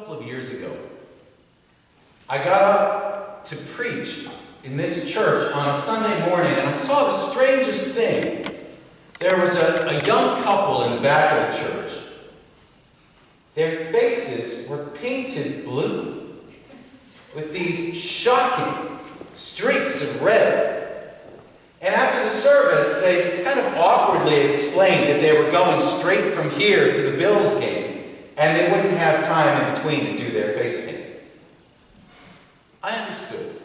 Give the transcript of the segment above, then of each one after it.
couple of years ago, I got up to preach in this church on a Sunday morning, and I saw the strangest thing. There was a young couple in the back of the church. Their faces were painted blue with these shocking streaks of red. And after the service, they kind of awkwardly explained that they were going straight from here to the Bills game, and they wouldn't have time in between to do their face paint. I understood.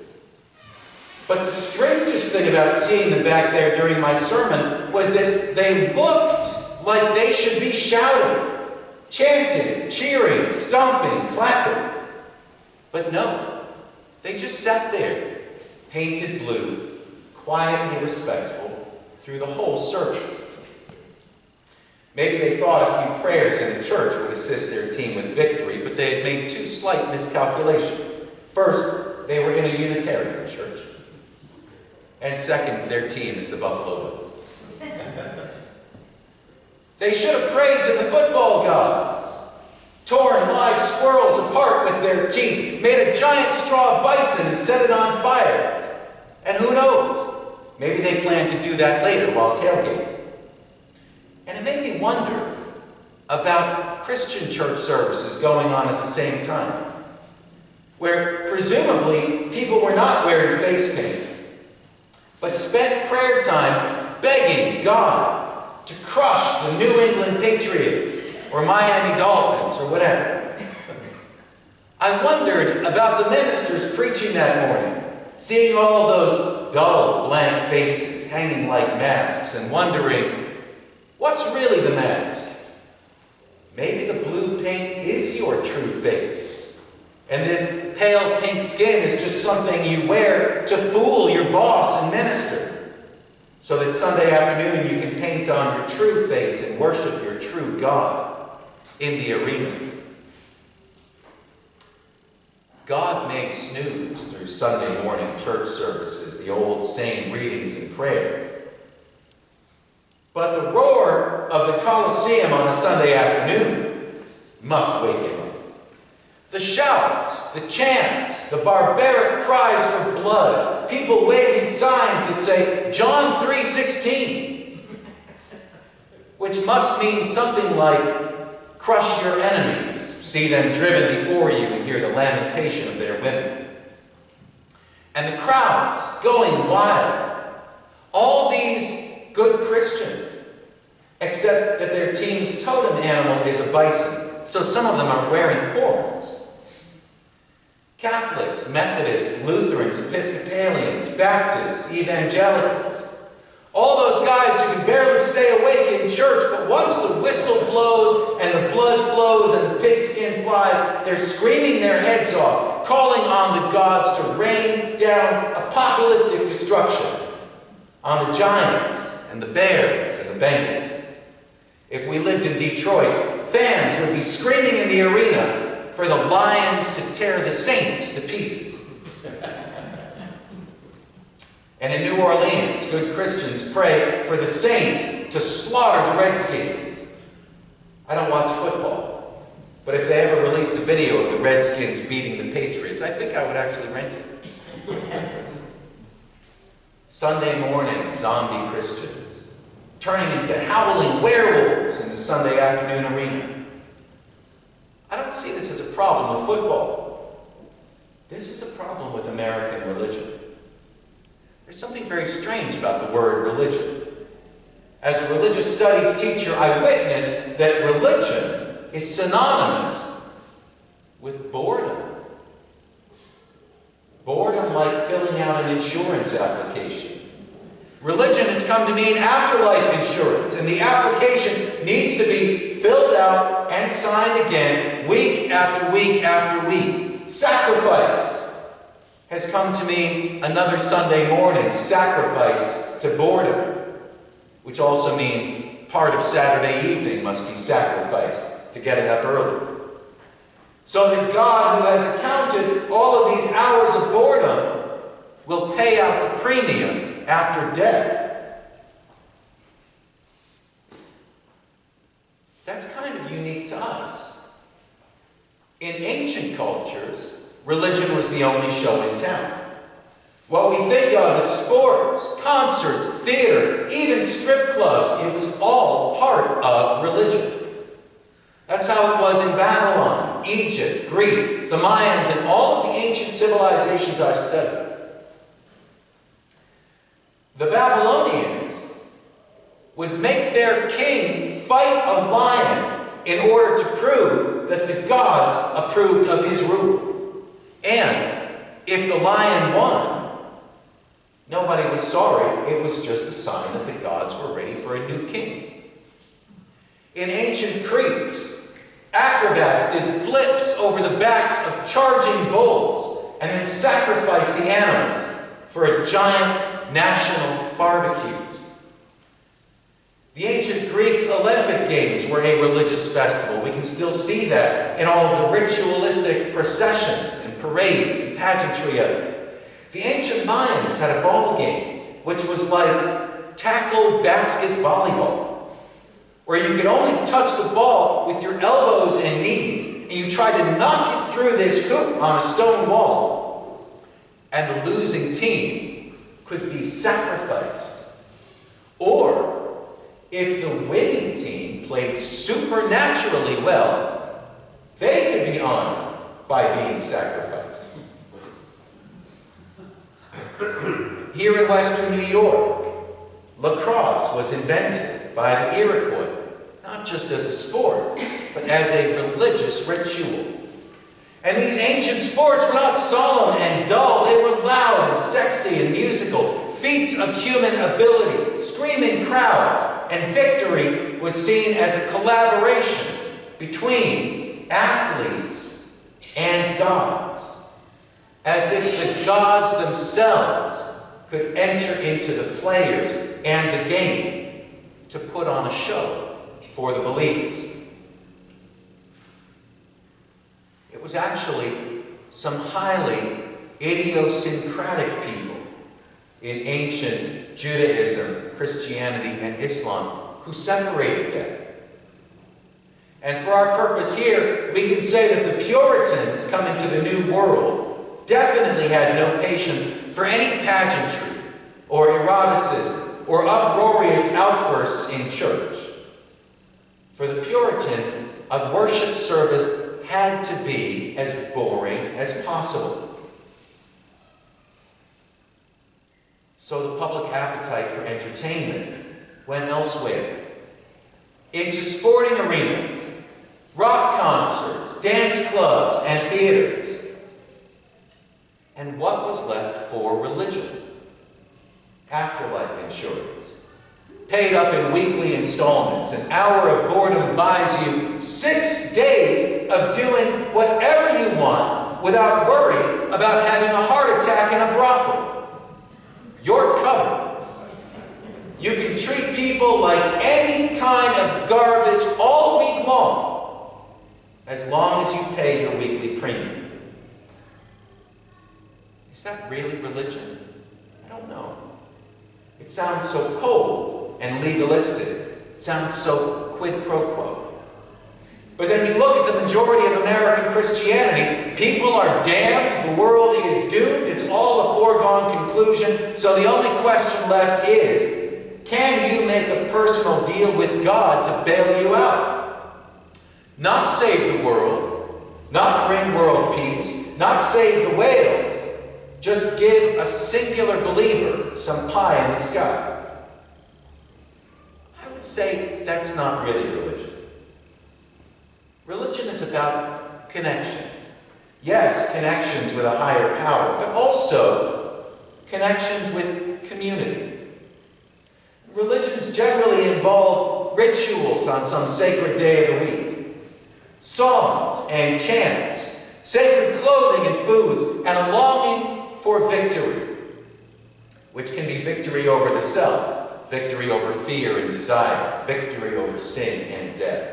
But the strangest thing about seeing them back there during my sermon was that they looked like they should be shouting, chanting, cheering, stomping, clapping. But no, they just sat there, painted blue, quietly respectful through the whole service. Maybe they thought a few prayers in the church would assist their team with victory, but they had made two slight miscalculations. First, they were in a Unitarian church. And second, their team is the Buffalo Bills. They should have prayed to the football gods, torn live squirrels apart with their teeth, made a giant straw bison and set it on fire. And who knows, maybe they plan to do that later while tailgating. And it made me wonder about Christian church services going on at the same time, where presumably people were not wearing face paint, but spent prayer time begging God to crush the New England Patriots or Miami Dolphins or whatever. I wondered about the ministers preaching that morning, seeing all those dull, blank faces hanging like masks and wondering, what's really the mask? Maybe the blue paint is your true face. And this pale pink skin is just something you wear to fool your boss and minister, so that Sunday afternoon you can paint on your true face and worship your true God in the arena. God may snooze through Sunday morning church services, the old same readings and prayers. But the roar of the Colosseum on a Sunday afternoon must wake him up. The shouts, the chants, the barbaric cries for blood, people waving signs that say, John 3:16, which must mean something like, crush your enemies, see them driven before you and hear the lamentation of their women. And the crowds going wild. All these good Christians, except that their team's totem animal is a bison, so some of them are wearing horns. Catholics, Methodists, Lutherans, Episcopalians, Baptists, Evangelicals. All those guys who can barely stay awake in church, but once the whistle blows and the blood flows and the pigskin flies, they're screaming their heads off, calling on the gods to rain down apocalyptic destruction on the Giants and the Bears and the Bengals. If we lived in Detroit, fans would be screaming in the arena for the Lions to tear the Saints to pieces. And in New Orleans, good Christians pray for the Saints to slaughter the Redskins. I don't watch football, but if they ever released a video of the Redskins beating the Patriots, I think I would actually rent it. Sunday morning zombie Christians turning into howling werewolves in the Sunday afternoon arena. I don't see this as a problem with football. This is a problem with American religion. There's something very strange about the word religion. As a religious studies teacher, I witnessed that religion is synonymous with boredom. Boredom like filling out an insurance application. Religion has come to mean afterlife insurance, and the application needs to be filled out and signed again week after week after week. Sacrifice has come to mean another Sunday morning sacrificed to boredom, which also means part of Saturday evening must be sacrificed to getting up early. So that God, who has accounted all of these hours of boredom, will pay out the premium after death. That's kind of unique to us. In ancient cultures, religion was the only show in town. What we think of as sports, concerts, theater, even strip clubs, it was all part of religion. That's how it was in Babylon, Egypt, Greece, the Mayans, and all of the ancient civilizations I've studied. The Babylonians would make their king fight a lion in order to prove that the gods approved of his rule. And if the lion won, nobody was sorry. It was just a sign that the gods were ready for a new king. In ancient Crete, acrobats did flips over the backs of charging bulls and then sacrificed the animals for a giant national barbecue. The ancient Greek Olympic Games were a religious festival. We can still see that in all of the ritualistic processions and parades and pageantry of it. The ancient Mayans had a ball game, which was like tackle basket volleyball, where you could only touch the ball with your elbows and knees, and you tried to knock it through this hoop on a stone wall, and the losing team could be sacrificed. Or, if the winning team played supernaturally well, they could be honored by being sacrificed. Here in Western New York, lacrosse was invented by the Iroquois, not just as a sport, but as a religious ritual. And these ancient sports were not solemn and dull. They were loud and sexy and musical, feats of human ability, screaming crowds, and victory was seen as a collaboration between athletes and gods, as if the gods themselves could enter into the players and the game to put on a show for the believers. It was actually some highly idiosyncratic people in ancient Judaism, Christianity, and Islam who separated them. And for our purpose here, we can say that the Puritans coming to the New World definitely had no patience for any pageantry or eroticism or uproarious outbursts in church. For the Puritans, a worship service had to be as boring as possible. So the public appetite for entertainment went elsewhere. Into sporting arenas, rock concerts, dance clubs, and theaters. And what was left for religion? Afterlife insurance. Paid up in weekly installments. An hour of boredom buys you 6 days of doing whatever you want without worry about having a heart attack in a brothel. You're covered. You can treat people like any kind of garbage all week long as you pay your weekly premium. Is that really religion? I don't know. It sounds so cold and legalistic. It sounds so quid pro quo. But then you look at the majority of American Christianity, people are damned, the world is doomed, it's all a foregone conclusion, so the only question left is, can you make a personal deal with God to bail you out? Not save the world, not bring world peace, not save the whales, just give a singular believer some pie in the sky. I would say that's not really religion. Religion is about connections. Yes, connections with a higher power, but also connections with community. Religions generally involve rituals on some sacred day of the week, songs and chants, sacred clothing and foods, and a longing for victory, which can be victory over the self, victory over fear and desire, victory over sin and death.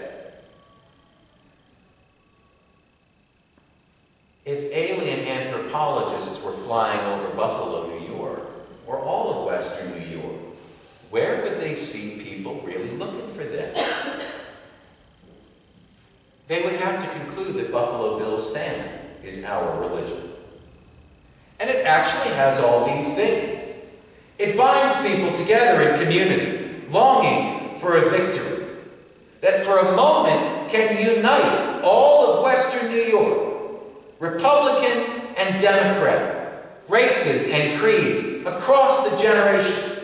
If alien anthropologists were flying over Buffalo, New York, or all of Western New York, where would they see people really looking for them? They would have to conclude that Buffalo Bills Bills fan is our religion. And it actually has all these things. It binds people together in community, longing for a victory, that for a moment can unite all of Western New York, Republican and Democrat, races and creeds across the generations.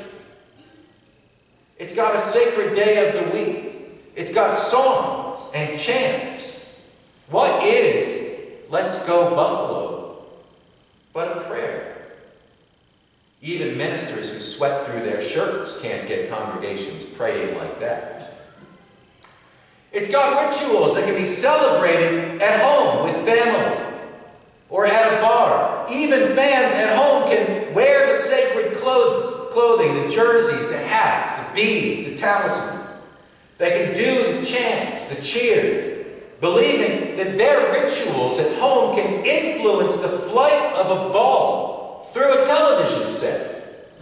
It's got a sacred day of the week. It's got songs and chants. What is "Let's Go Buffalo" but a prayer? Even ministers who sweat through their shirts can't get congregations praying like that. It's got rituals that can be celebrated at home with family or at a bar. Even fans at home can wear the sacred clothing, the jerseys, the hats, the beads, the talismans. They can do the chants, the cheers, believing that their rituals at home can influence the flight of a ball through a television set.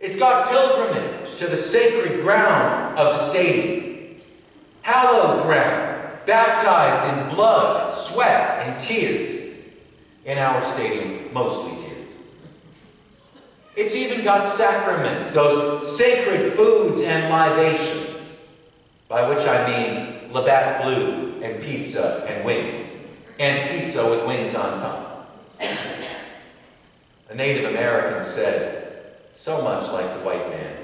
It's got pilgrimage to the sacred ground of the stadium. Hallowed ground, baptized in blood, sweat, and tears. In our stadium, mostly tears. It's even got sacraments, those sacred foods and libations, by which I mean Labatt Blue and pizza and wings, and pizza with wings on top. A Native American said, so much like the white man,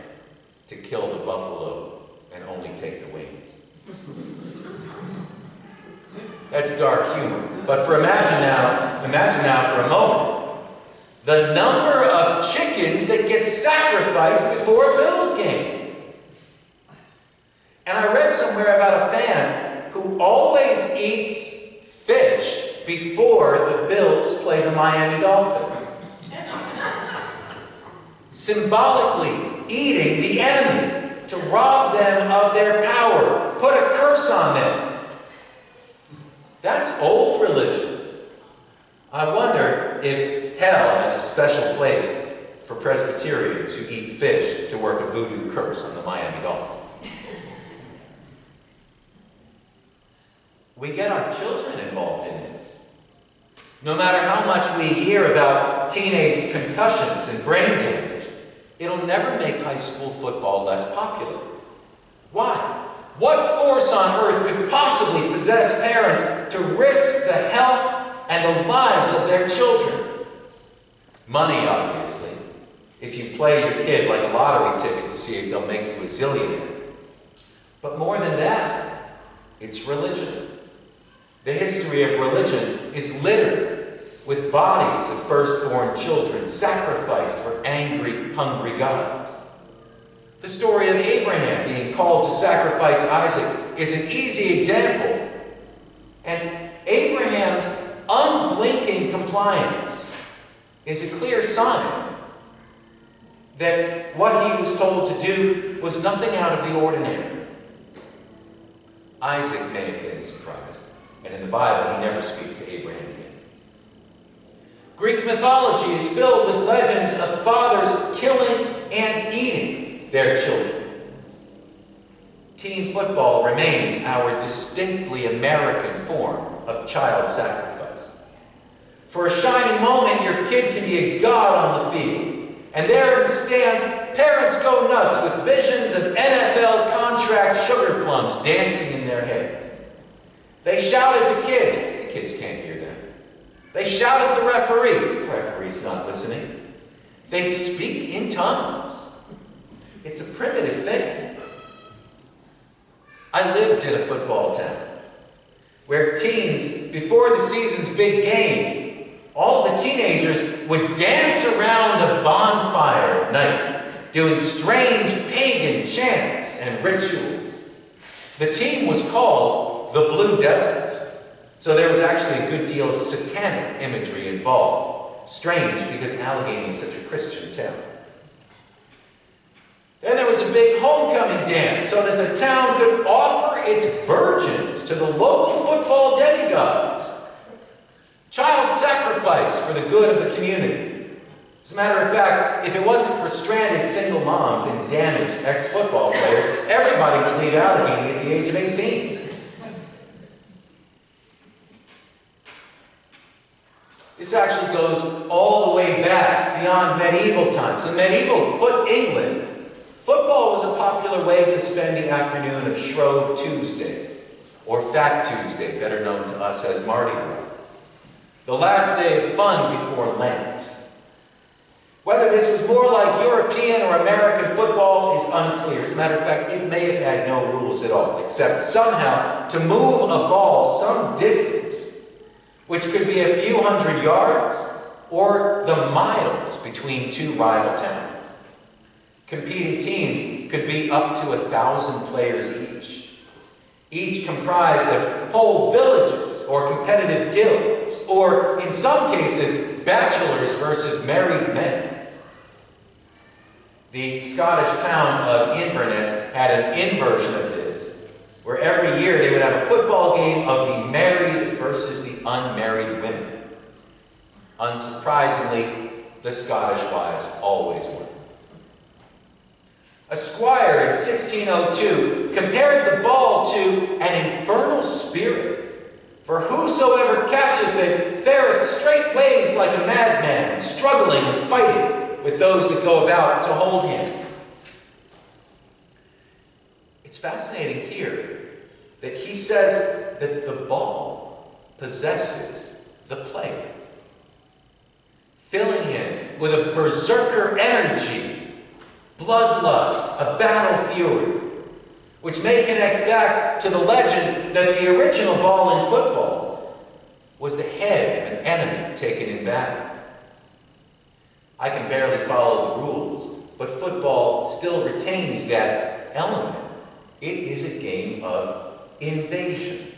to kill the buffalo and only take the wings. That's dark humor. But imagine now for a moment, the number of chickens that get sacrificed before a Bills game. And I read somewhere about a fan who always eats fish before the Bills play the Miami Dolphins. Symbolically eating the enemy to rob them of their power, put a curse on them. That's old religion. I wonder if hell has a special place for Presbyterians who eat fish to work a voodoo curse on the Miami Dolphins. We get our children involved in this. No matter how much we hear about teenage concussions and brain damage, it'll never make high school football less popular. Why? What force on earth could possibly possess parents to risk the health and the lives of their children? Money, obviously. If you play your kid like a lottery ticket to see if they'll make you a zillionaire. But more than that, it's religion. The history of religion is littered with bodies of firstborn children sacrificed for angry, hungry gods. The story of Abraham being called to sacrifice Isaac is an easy example. And Abraham's unblinking compliance is a clear sign that what he was told to do was nothing out of the ordinary. Isaac may have been surprised, and in the Bible he never speaks to Abraham again. Greek mythology is filled with legends of fathers killing and eating their children. Teen football remains our distinctly American form of child sacrifice. For a shining moment, your kid can be a god on the field. And there in the stands, parents go nuts with visions of NFL contract sugar plums dancing in their heads. They shout at the kids can't hear them. They shout at the referee's not listening. They speak in tongues. It's a primitive thing. I lived in a football town where teens, before the season's big game, all the teenagers would dance around a bonfire at night, doing strange pagan chants and rituals. The team was called the Blue Devils, so there was actually a good deal of satanic imagery involved. Strange, because Allegheny is such a Christian town. Then there was a big homecoming dance so that the town could offer its virgins to the local football demigods. Child sacrifice for the good of the community. As a matter of fact, if it wasn't for stranded single moms and damaged ex-football players, everybody would leave Allegheny at the age of 18. This actually goes all the way back beyond medieval times. In medieval England, football was a popular way to spend the afternoon of Shrove Tuesday, or Fat Tuesday, better known to us as Mardi Gras, the last day of fun before Lent. Whether this was more like European or American football is unclear. As a matter of fact, it may have had no rules at all, except somehow to move a ball some distance, which could be a few hundred yards or the miles between two rival towns. Competing teams could be up to 1,000 players each comprised of whole villages or competitive guilds, or in some cases, bachelors versus married men. The Scottish town of Inverness had an inversion of this, where every year they would have a football game of the married versus the unmarried women. Unsurprisingly, the Scottish wives always won. A squire in 1602 compared the ball to an infernal spirit, for whosoever catcheth it fareth straightways like a madman, struggling and fighting with those that go about to hold him. It's fascinating here that he says that the ball possesses the player, filling him with a berserker energy, bloodlust, a battle fury, which may connect back to the legend that the original ball in football was the head of an enemy taken in battle. I can barely follow the rules, but football still retains that element. It is a game of invasion.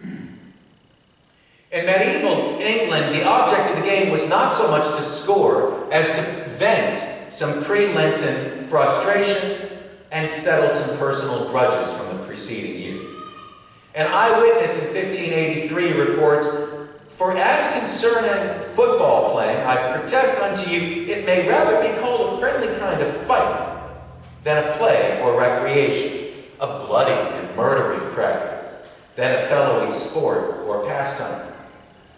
In medieval England, the object of the game was not so much to score as to vent some pre-Lenten frustration and settle some personal grudges from the preceding year. An eyewitness in 1583 reports, "For as concerning football playing, I protest unto you, it may rather be called a friendly kind of fight than a play or recreation, a bloody and murdering practice, than a fellowy sport or pastime.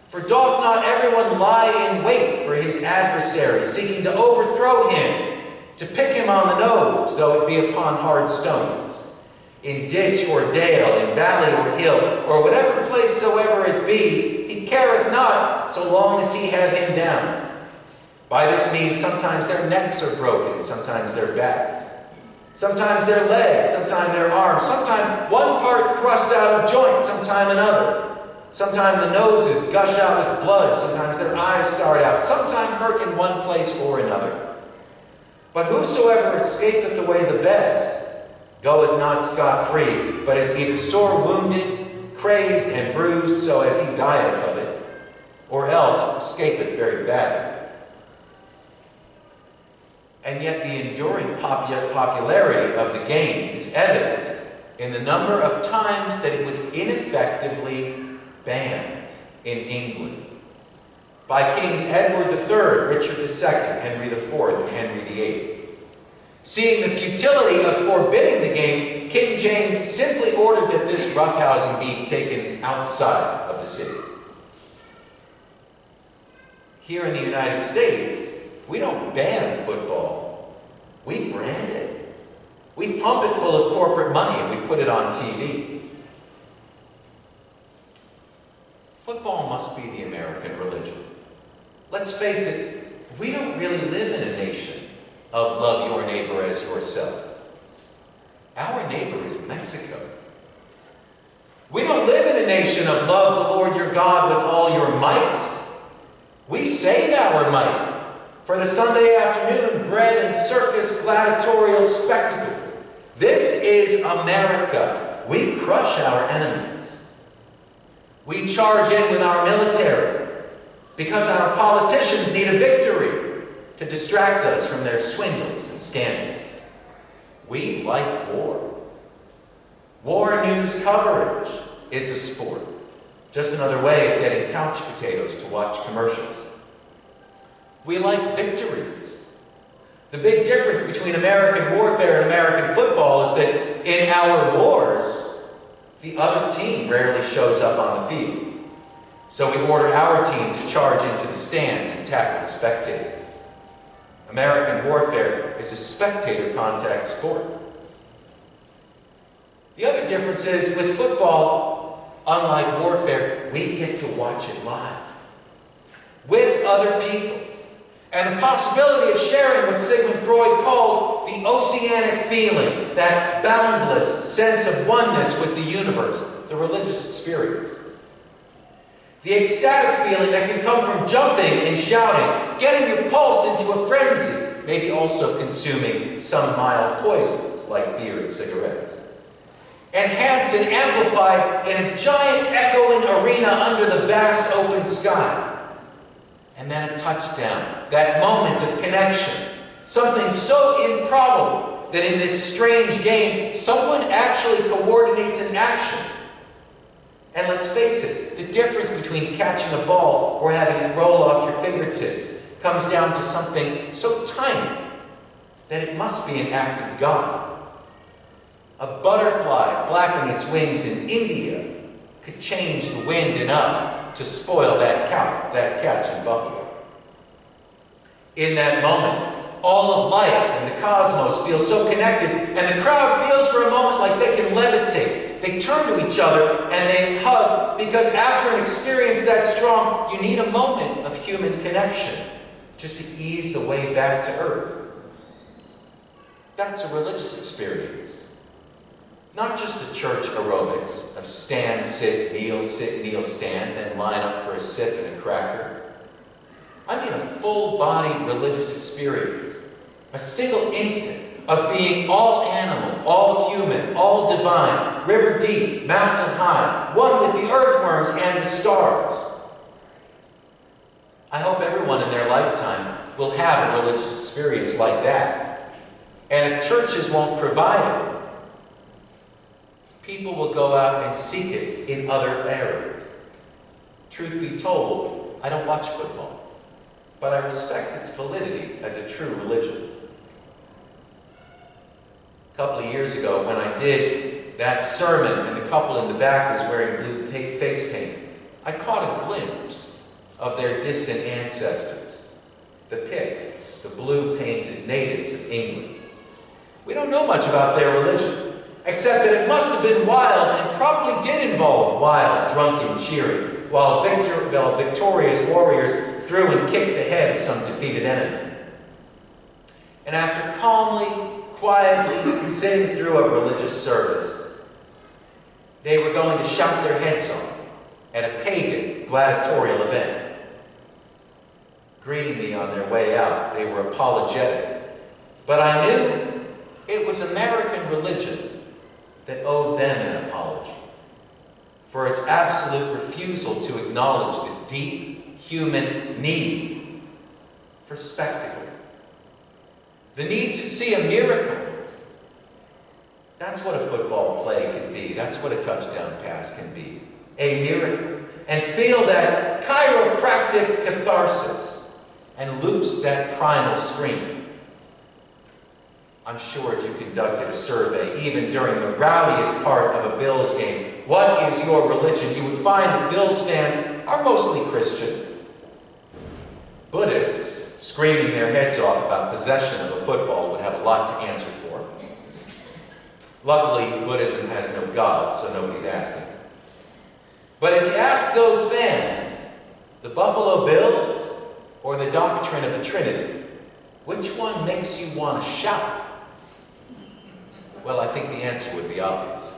For doth not everyone lie in wait for his adversary, seeking to overthrow him, to pick him on the nose, though it be upon hard stones? In ditch or dale, in valley or hill, or whatever place soever it be, he careth not, so long as he have him down. By this means sometimes their necks are broken, sometimes their backs, sometimes their legs, sometimes their arms, sometimes one part thrust out of joint, sometime another. Sometimes the noses gush out with blood, sometimes their eyes start out, sometimes hurt in one place or another. But whosoever escapeth away the best, goeth not scot-free, but is either sore wounded, crazed, and bruised, so as he dieth of it, or else escapeth very badly." And yet the enduring popularity of the game is evident in the number of times that it was ineffectively banned in England by Kings Edward III, Richard II, Henry IV, and Henry VIII. Seeing the futility of forbidding the game, King James simply ordered that this roughhousing be taken outside of the cities. Here in the United States, we don't ban football. We brand it. We pump it full of corporate money and we put it on TV. Football must be the American religion. Let's face it, we don't really live in a nation of love your neighbor as yourself. Our neighbor is Mexico. We don't live in a nation of love the Lord your God with all your might. We save our might for the Sunday afternoon bread and circus gladiatorial spectacle. This is America. We crush our enemies. We charge in with our military because our politicians need a victory to distract us from their swindles and scandals. We like war. War news coverage is a sport. Just another way of getting couch potatoes to watch commercials. We like victories. The big difference between American warfare and American football is that in our wars, the other team rarely shows up on the field. So we ordered our team to charge into the stands and tackle the spectators. American warfare is a spectator contact sport. The other difference is, with football, unlike warfare, we get to watch it live with other people. And the possibility of sharing what Sigmund Freud called the oceanic feeling, that boundless sense of oneness with the universe, the religious experience. The ecstatic feeling that can come from jumping and shouting, getting your pulse into a frenzy, maybe also consuming some mild poisons like beer and cigarettes. Enhanced and amplified in a giant echoing arena under the vast open sky. And then a touchdown, that moment of connection, something so improbable that in this strange game, someone actually coordinates an action. And let's face it, the difference between catching a ball or having it roll off your fingertips comes down to something so tiny that it must be an act of God. A butterfly flapping its wings in India could change the wind enough to spoil that catch in Buffalo. In that moment, all of life and the cosmos feel so connected, and the crowd feels for a moment like they can levitate. They turn to each other and they hug, because after an experience that strong, you need a moment of human connection just to ease the way back to earth. That's a religious experience. Not just the church aerobics of stand, sit, kneel, stand, then line up for a sip and a cracker. I mean a full-bodied religious experience. A single instant of being all animal, all human, all divine, river deep, mountain high, one with the earthworms and the stars. I hope everyone in their lifetime will have a religious experience like that. And if churches won't provide it, people will go out and seek it in other areas. Truth be told, I don't watch football, but I respect its validity as a true religion. A couple of years ago, when I did that sermon and the couple in the back was wearing blue face paint, I caught a glimpse of their distant ancestors, the Picts, the blue-painted natives of England. We don't know much about their religion, except that it must have been wild and probably did involve wild, drunken cheering, while victorious warriors threw and kicked the head of some defeated enemy. And after calmly, quietly sitting through a religious service, they were going to shout their heads off at a pagan gladiatorial event. Greeting me on their way out, they were apologetic. But I knew it was American religion that owed them an apology for its absolute refusal to acknowledge the deep human need for spectacle. The need to see a miracle. That's what a football play can be. That's what a touchdown pass can be. A miracle. And feel that chiropractic catharsis and loose that primal scream. I'm sure if you conducted a survey, even during the rowdiest part of a Bills game, what is your religion? You would find that Bills fans are mostly Christian. Buddhists, screaming their heads off about possession of a football, would have a lot to answer for. Luckily, Buddhism has no God, so nobody's asking. But if you ask those fans, the Buffalo Bills or the doctrine of the Trinity, which one makes you want to shout? Well, I think the answer would be obvious.